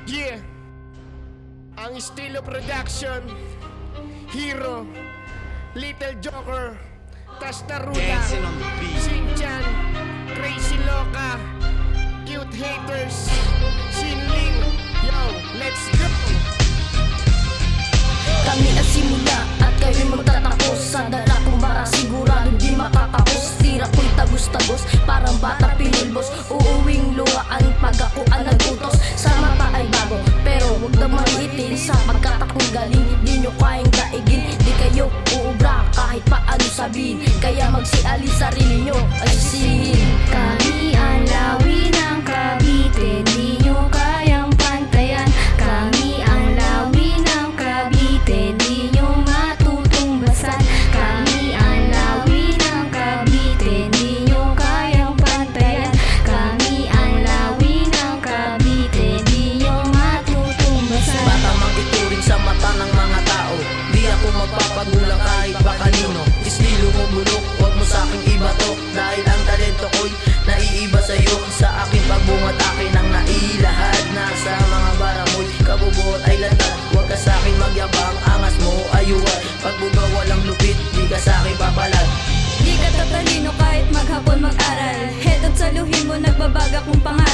Yeah, ang estilo production, Hero, Little Joker, Tastaruda, Shinchan, Crazy Loca, Cute Haters, Shinling. Yo, let's go! Kami ang simula at kayo'y magtatapos. Sa dala kong bara sigurado di makatapos. Tira ko'y tagos-tagos, parang bata pinilbos. Uuwing luwaan pag ako ang nagutos. Sa mata ay bago, pero huwag na maliitin. Sapagkat akong galing, di nyo kayang daigin. Di kayo uubra kahit paano sabihin. Kaya magsiali sarili nyo ay sisihin. Kami ang lawi ng Cavite, di nyo kayang pantayan. Kami ang lawi ng Cavite, di nyo matutungbasan. Kami ang lawi ng Cavite, di nyo kayang pantayan. Kami ang lawi ng Cavite, di nyo matutungbasan. Bata mang ituring sa mata ng mga tao, di ako magpapagulang kahit pa kanino. Estilo mo bulok, huwag mo sa'king ibato. Dahil ang talento ko'y naiiba sa'yo. Sa aking pagbungat akin ang nailahad. Nasa mga bara mo'y kabubuhat ay lantad. Huwag ka sa'kin magyabang, angas mo ayuwan. Pagbuga walang lupit, di ka sa'kin papalag. Di ka tatalino kahit maghapon mag-aral. Heto't saluhin mo nagbabaga kong pangalan.